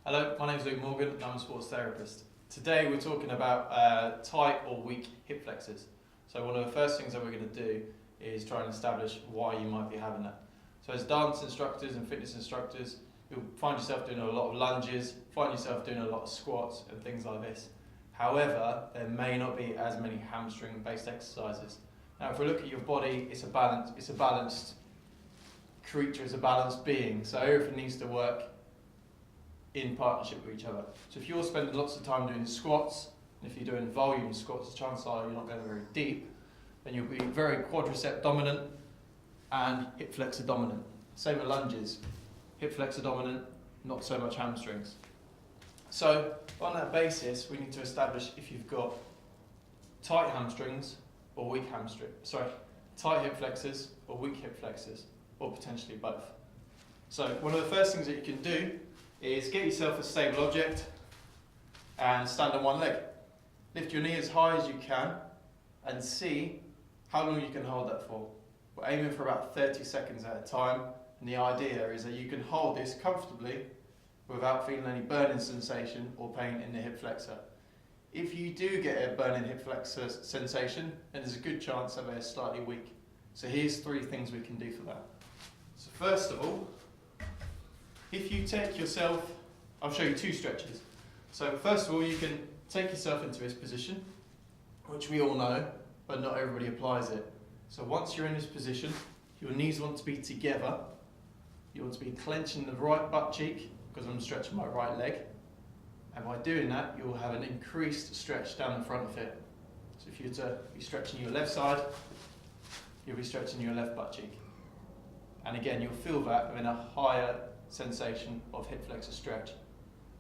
Hello, my name is Luke Morgan and I'm a sports therapist. Today we're talking about tight or weak hip flexors. So one of the first things that we're going to do is try and establish why you might be having that. So as dance instructors and fitness instructors, you'll find yourself doing a lot of lunges, find yourself doing a lot of squats and things like this. However, there may not be as many hamstring based exercises. Now if we look at your body, it's a balanced creature, it's a balanced being, so everything needs to work in partnership with each other. So if you're spending lots of time doing squats, and if you're doing volume squats, the chances are you're not going very deep, then you'll be very quadricep dominant and hip flexor dominant. Same with lunges, hip flexor dominant, not so much hamstrings. So on that basis, we need to establish if you've got tight hamstrings or weak tight hip flexors or weak hip flexors, or potentially both. So one of the first things that you can do is get yourself a stable object and stand on one leg. Lift your knee as high as you can and see how long you can hold that for. We're aiming for about 30 seconds at a time, and the idea is that you can hold this comfortably without feeling any burning sensation or pain in the hip flexor. If you do get a burning hip flexor sensation, then there's a good chance that they're slightly weak. So here's 3 things we can do for that. So first of all, if you take yourself, I'll show you 2 stretches. So first of all, you can take yourself into this position, which we all know, but not everybody applies it. So once you're in this position, your knees want to be together. You want to be clenching the right butt cheek, because I'm stretching my right leg. And by doing that, you'll have an increased stretch down the front of it. So if you're to be stretching your left side, you'll be stretching your left butt cheek. And again, you'll feel that within a higher sensation of hip flexor stretch.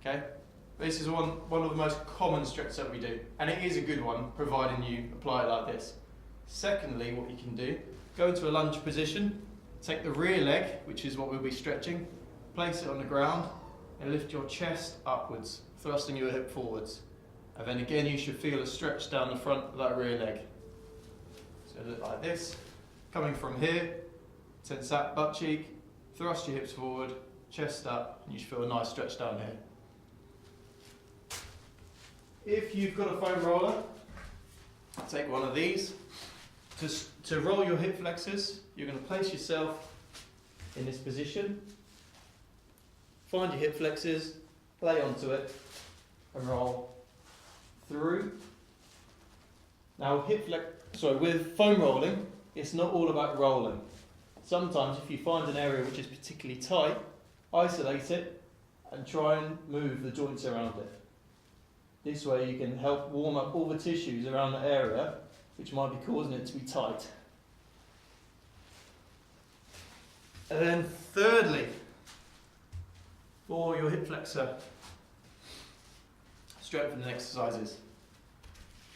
Okay? This is one of the most common stretches that we do, and it is a good one, providing you apply it like this. Secondly, what you can do, go into a lunge position, take the rear leg, which is what we'll be stretching, place it on the ground, and lift your chest upwards, thrusting your hip forwards. And then again, you should feel a stretch down the front of that rear leg. So look like this, coming from here, tense that butt cheek, thrust your hips forward, chest up, and you should feel a nice stretch down here. If you've got a foam roller, take one of these. To roll your hip flexors, you're going to place yourself in this position, find your hip flexors, lay onto it, and roll through. Now with foam rolling, it's not all about rolling. Sometimes if you find an area which is particularly tight, isolate it and try and move the joints around it. This way you can help warm up all the tissues around the area which might be causing it to be tight. And then thirdly, for your hip flexor strengthening exercises,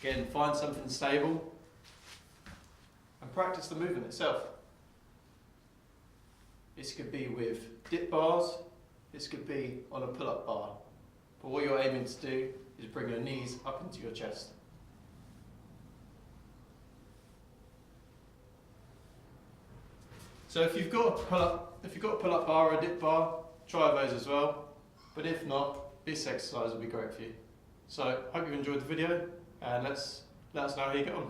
again, find something stable and practice the movement itself. This could be with dip bars, this could be on a pull-up bar. But what you're aiming to do is bring your knees up into your chest. So if you've got a pull-up bar or a dip bar, try those as well. But if not, this exercise will be great for you. So hope you enjoyed the video, and let us know how you get on.